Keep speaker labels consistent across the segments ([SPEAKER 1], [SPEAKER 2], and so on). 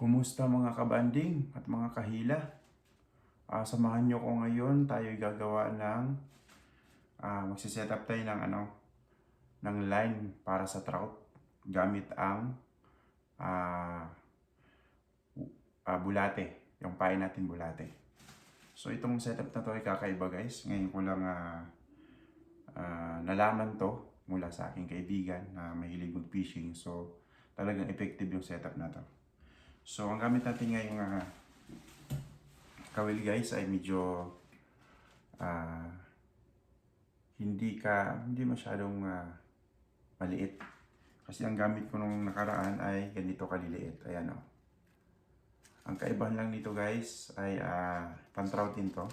[SPEAKER 1] Kumusta mga kabanding at mga kahila? Samahan nyo ko ngayon, tayo gagawa ng magsiset up tayo ng line para sa trout gamit ang bulate, yung pain natin bulate. So itong setup na to ay kakaiba guys. Ngayon ko lang nalaman to mula sa aking kaibigan na mahilig mag-fishing. So talagang effective yung setup na to. So ang gamit natin ngayong kawil guys ay medyo hindi masyadong maliit. Kasi ang gamit ko nung nakaraan ay ganito kaliliit. Ayan o. Ang kaibahan lang nito guys ay pan-troutin to.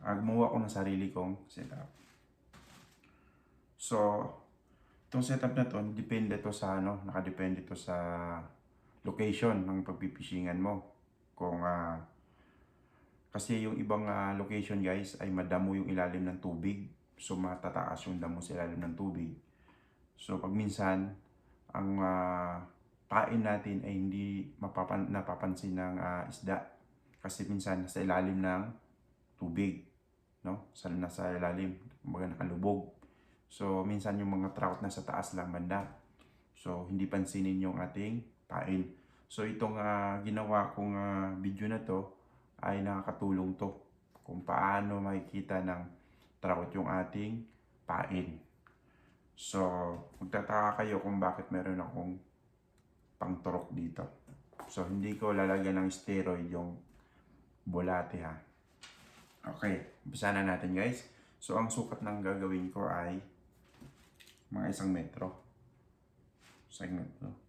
[SPEAKER 1] Gumawa ko ng sarili kong setup. So itong setup na to, depende to sa nakadepende to sa location ng pagpipishingan mo. Kung kasi yung ibang location guys ay madamo yung ilalim ng tubig. So matataas yung damo sa ilalim ng tubig. So pag minsan ang pain natin ay hindi napapansin ng isda kasi minsan nasa ilalim ng tubig, no? Nasa ilalim, kumbaga nakalubog. So minsan yung mga trout nasa taas lang banda. So hindi pansinin yung ating pain. So itong ginawa kong video na to ay nakakatulong to kung paano makikita ng trout yung ating pain. So magtataka kayo kung bakit meron akong pangturok dito. So hindi ko lalagyan ng steroid yung bulate ha. Okay, umpisa na natin guys. So ang sukat ng gagawin ko ay mga 1 metro. Segment, no?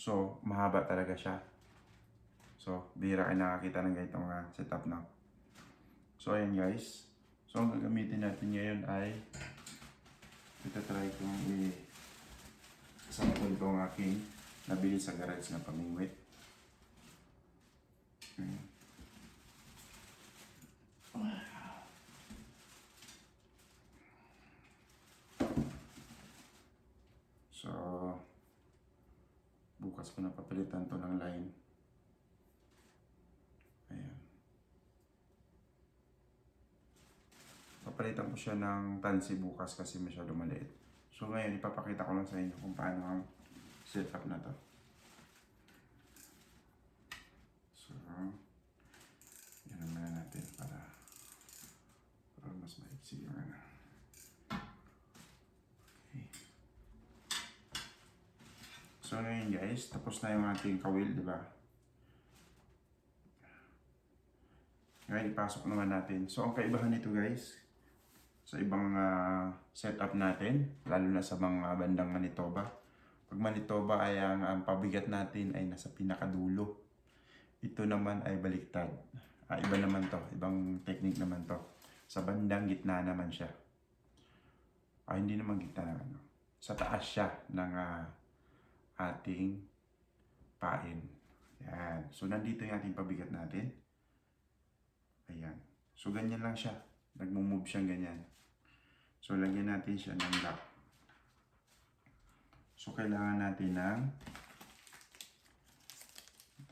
[SPEAKER 1] So mahaba talaga siya. So bihira kayo nakakita ng ganitong setup na. So ayan guys. So ang gagamitin natin ngayon ay try kong i-sample ko ang aking nabili sa garage na pamingwit. So bukas ko na papalitan to ng line. Ayan. Papalitan ko siya ng tansi bukas kasi masyado maliit. So ngayon ipapakita ko lang sa inyo kung paano ang setup na to. So yan naman natin para mas maiksi yung Okay. So ngayon guys, tapos na yung ating kawil, di ba? Ngayon ipasok naman natin. So ang kaibahan nito guys, sa ibang setup natin, lalo na sa mga bandang Manitoba. Pag Manitoba ay ang pabigat natin ay nasa pinakadulo. Ito naman ay baliktad. Iba naman to, ibang technique naman to. Sa bandang gitna naman siya. Hindi naman gitna naman. Sa taas siya ng ating pain. Yan. So nandito yung ating pabigat natin. Ayan. So ganyan lang siya. Nagmo-move siyang ganyan. So lagyan natin siya ng lock. So kailangan natin ng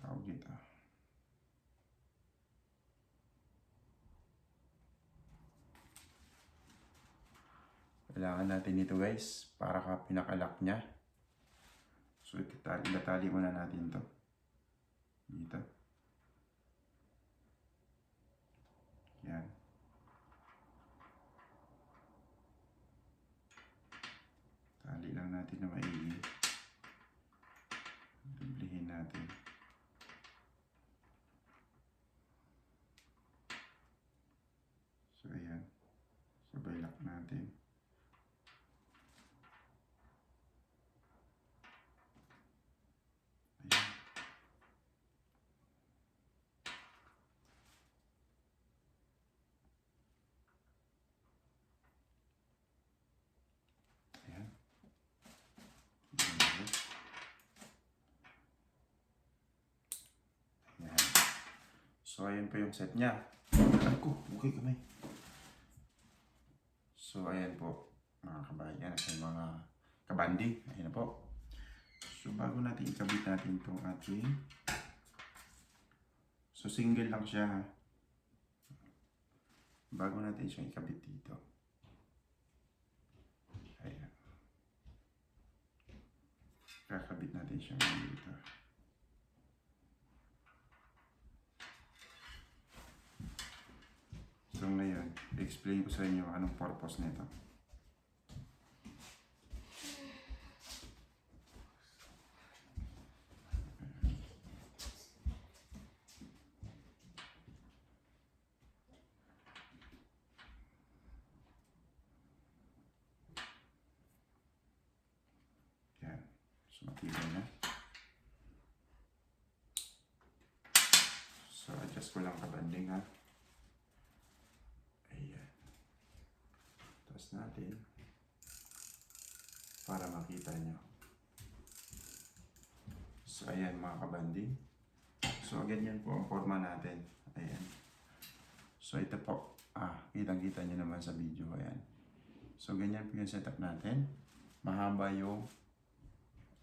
[SPEAKER 1] tawag dito. Kailangan natin ito guys para pinaka-lock niya. So itatali muna natin to dito. Yan. Tali lang natin na maigi. Dublihin natin. So ayan. Sabay lock natin. So ayan po yung set niya. Ako, okay kamay. So ayan po mga kabayan at mga kabanding. Ayan na po. So bago natin ikabit natin itong ating So single lang siya ha. Bago natin siyang ikabit dito. Ayan. Kakabit natin siya dito. So ngayon, explain ko sa inyo anong purpose nito. Yan. So matibay na. So adjust ko lang kabanding ha. Ayan. Tapos natin para makita nyo. So ayan mga kabanding. So ganyan po ang forma natin. Ayan. So ito po. Kitang-kita nyo naman sa video. Ayan. So ganyan po yung setup natin. Mahaba yung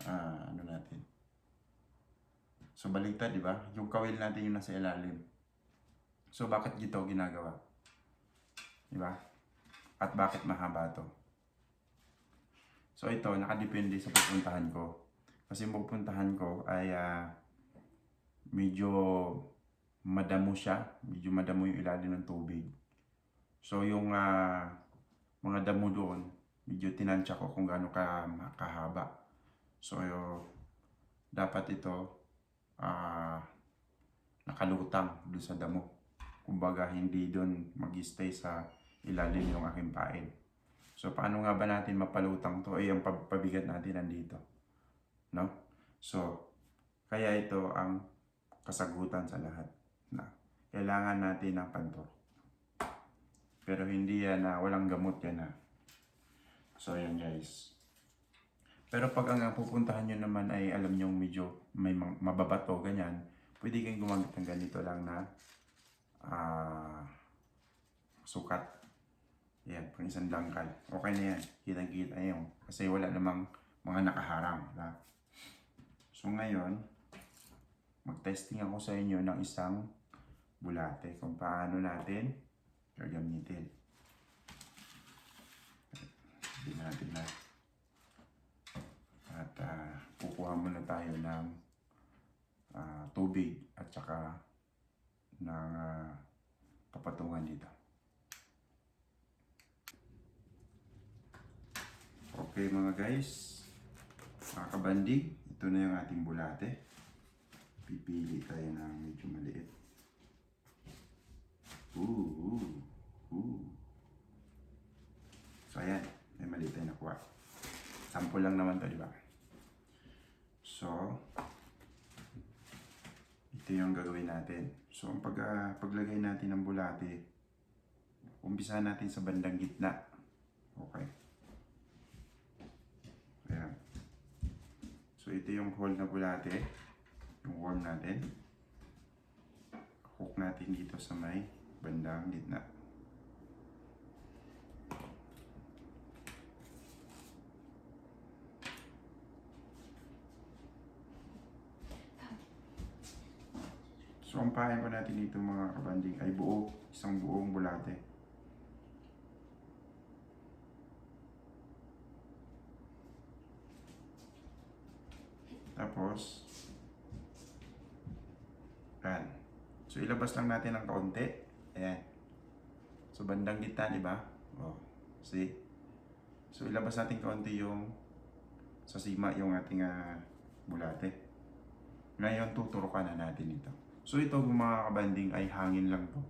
[SPEAKER 1] ano natin. So baliktad, di ba? Yung kawil natin yung nasa ilalim. So bakit ito ginagawa? Di ba? At bakit mahaba to? So ito nakadepende sa pupuntahan ko. Kasi yung pupuntahan ko ay medyo madamo siya. Medyo madamo yung ilalim ng tubig. So yung mga damo doon, medyo tinansya ko kung gaano kahaba. So dapat ito nakalutang doon sa damo. Kumbaga hindi doon mag-stay sa ilalim yung aking pain. So paano nga ba natin mapalutang to? Ay yung pabigat natin nandito. No? So kaya ito ang kasagutan sa lahat. Na kailangan natin ng pantor. Pero hindi yan walang gamot yan ha. So yan guys. Pero pag ang pupuntahan nyo naman ay alam nyo medyo may mababato, ganyan, pwede kayong gumamit ng ganito lang na sukat. Yan, pang isang dangkal. Okay na yan. Kitang-kita yun. Kasi wala namang mga nakaharang. Diba? So ngayon, mag-testing ako sa inyo ng isang bulate kung paano natin gagamitin. Hindi natin na. At kukuha muna tayo ng tubig at saka ng kapatungan dito. Okay mga guys, mga kabanding, ito na yung ating bulate. Pipili tayo ng medyo maliit. So ayan, may maliit tayo nakuha. Sample lang naman to, di ba? So, ito yung gagawin natin. So, ang paglagay natin ng bulate, umpisahan natin sa bandang gitna. Okay. Ayan. So, ito yung hole na bulate. Yung worm natin. Hook natin dito sa may bandang gitna. So, ang pahin po natin dito mga kabanding ay isang buong bulate. Tapos, yan. So, ilabas lang natin ng kaunti. Ayan. So, bandang gitna, di ba? Oh, see? So, ilabas natin kaunti yung sa sima yung ating bulate. Ngayon, tuturukan na natin ito. So ito mga kabanding ay hangin lang to.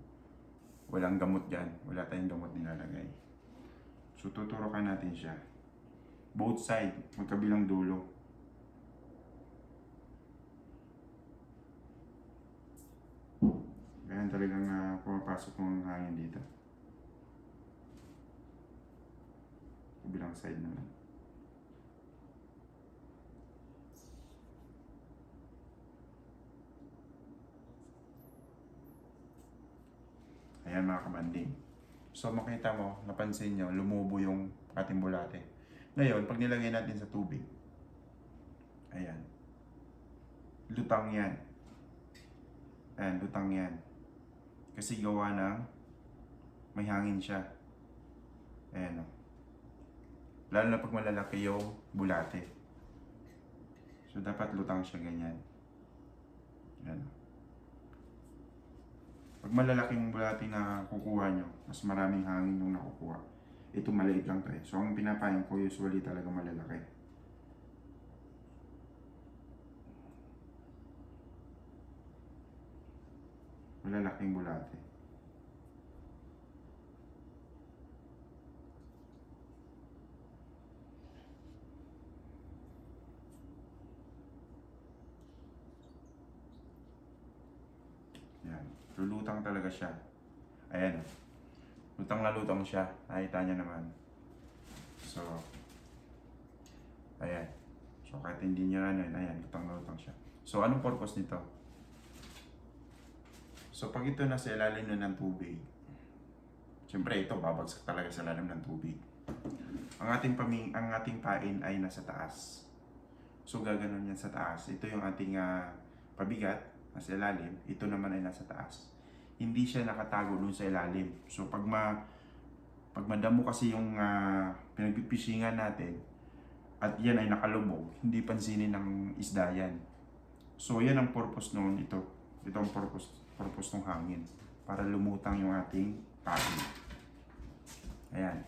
[SPEAKER 1] Walang gamot dyan. Wala tayong gamot nilalagay. So tuturukan natin siya. Both side, magkabilang dulo. Ganyan talagang pumapasok ng hangin dito. Kabilang side naman. Ayan mga kabanding. So makita mo, napansin nyo, lumubo yung ating bulate. Ngayon, pag nilagay natin sa tubig, ayan, lutang yan. Ayan, lutang yan. Kasi gawa ng may hangin siya. Ayan o. Lalo na pag malalaki yung bulate. So, dapat lutang siya ganyan. Ayan o. Pag malalaking bulate na kukuha nyo, mas maraming hangin yung nakukuha. Ito maliit lang to eh. So, ang pinapayang ko usually talaga malalaki. Malalaking bulate. Yan. Lulutang talaga siya. Ayan. Lutang na lutang siya. Nakita niya naman. So, ayan. So, kahit hindi niya na yan, ayan, lutang na lutang siya. So, anong purpose nito? So, pag ito nasa ilalim na ng tubig, siyempre ito, babagsak talaga sa ilalim ng tubig. Ang ating pain ay nasa taas. So, gaganon yan sa taas. Ito yung ating pabigat, nasa ilalim. Ito naman ay nasa taas. Hindi siya nakatago dun sa ilalim. So, pag madamo kasi yung pinagpipishingan natin, at yan ay nakalubog, hindi pansinin ng isda yan. So, yan ang purpose noon ito. Ito ang purpose ng hangin. Para lumutang yung ating pain. Ayan.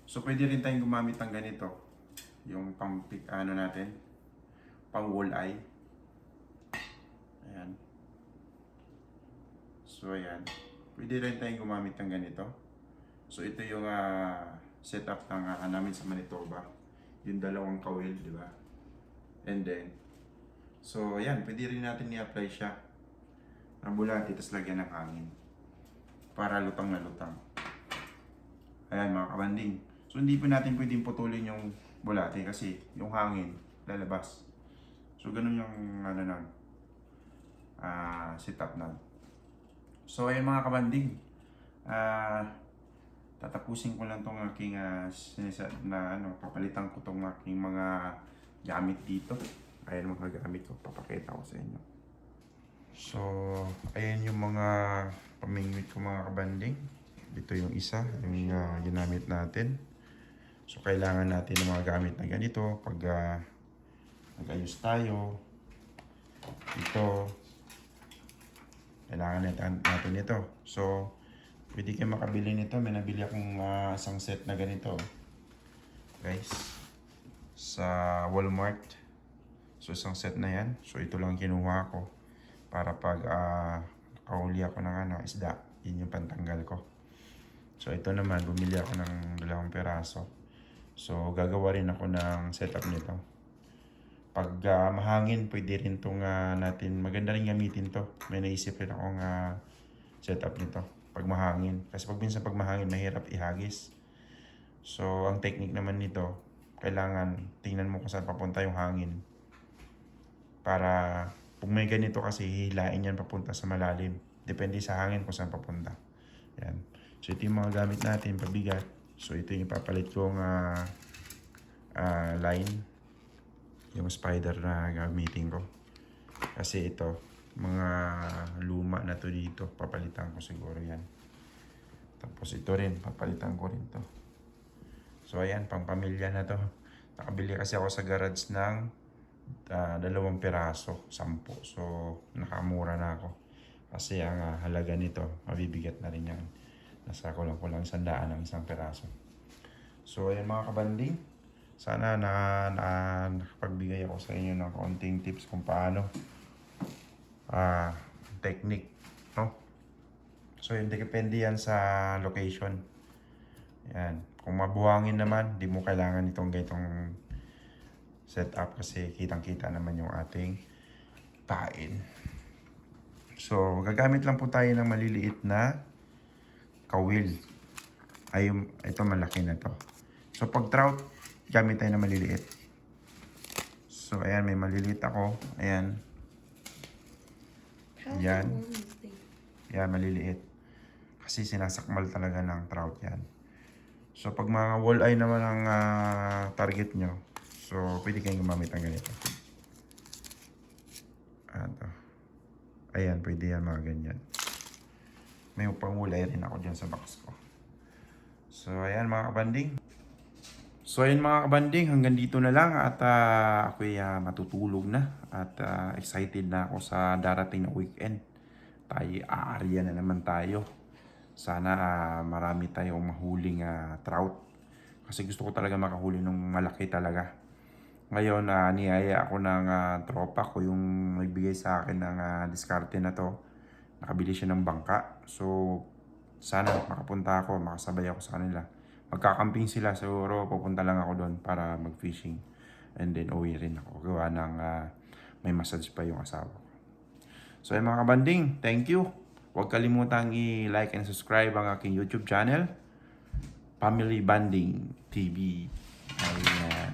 [SPEAKER 1] So, pwede rin tayong gumamit ng ganito. Yung pang natin, pang walleye. Ayan. So, ayan. Pwede rin tayong gumamit ng ganito. So, ito yung setup ng namin sa Manitoba. Yung dalawang kawil, di ba? And then, so, ayan. Pwede rin natin i-apply siya ng bulate, tapos lagyan ng hangin. Para lutang na lutang. Ayan, mga kabanding. So, hindi pa natin pwedeng putulin yung bulate kasi yung hangin lalabas. So, ganun yung setup na. So, ayan mga kabanding. Tatapusin ko lang tong aking papalitan ko tong aking mga gamit dito. Ayan mga gamit ko, papakita ko sa inyo. So, ayan yung mga pamingwit ko mga kabanding. Ito yung isa, yung ginamit natin. So, kailangan natin ng mga gamit na ganito pag nag-ayos tayo. Ito, kailangan natin ito. So, pwede kayo makabili nito. May nabili akong isang set na ganito. Guys, sa Walmart. So, isang set na yan. So, ito lang kinuha ko. Para pag nakahuli ako ng isda, yun yung pantanggal ko. So, ito naman, bumili ako ng 2 peraso. So, gagawa rin ako ng setup nito. Pag mahangin, pwede rin itong natin, maganda rin gamitin to. May naisip rin akong setup nito. Pag mahangin. Kasi minsan pag mahangin, mahirap ihagis. So, ang technique naman nito, kailangan tingnan mo kung saan papunta yung hangin. Para, pag may ganito kasi, hihilain yan papunta sa malalim. Depende sa hangin kung saan papunta. Yan. So, ito yung mga gamit natin, pabigat. So, ito yung papalit kong line. Yung spider na gamitin ko. Kasi ito, mga luma na to dito. Papalitan ko siguro yan. Tapos ito rin, papalitan ko rin to. So, ayan, pang pamilya na to. Nakabili kasi ako sa garage ng 2 peraso, 10. So, nakamura na ako. Kasi ang halaga nito, mabibigat na rin yan. Nasa kulang-kulang 100 ang 1 peraso. So, ayan mga kabanding. Sana nakapagbigay ako sa inyo ng konting tips kung paano technique, no? So, hindi depende yan sa location. Yan. Kung mabuhangin naman, di mo kailangan itong ganitong setup kasi kitang-kita naman yung ating pain. So, gagamit lang po tayo ng maliliit na kawil. Ay, ito malaki na to. So, pag trout, gamit tayo na maliliit. So, ayan, may maliliit ako. Ayan. Yan. Yan, maliliit. Kasi sinasakmal talaga ng trout yan. So, pag mga walleye naman ang target nyo, so, pwede kayong gumamit ng ganito. Ayan to. Ayan, pwede yan mga ganyan. May pangulay rin ako dyan sa box ko. So, ayan mga kabanding. So, ayan mga kabanding, hanggang dito na lang at ako'y matutulog na at excited na ako sa darating na weekend. Tayo, aarya na naman tayo. Sana marami tayong mahuling trout. Kasi gusto ko talaga makahuli ng malaki talaga. Ngayon, niyaya ako ng tropa ko yung nagbigay sa akin ng diskarte na to. Nakabili siya ng bangka. So, sana makapunta ako, makasabay ako sa kanila. Magkakamping sila, siguro pupunta lang ako doon para mag-fishing. And then uwi rin ako. Gawa ng may massage pa yung asawa ko. So ayun mga kabanding, thank you. Huwag kalimutang i-like and subscribe ang aking YouTube channel, Family Banding TV. Ayan.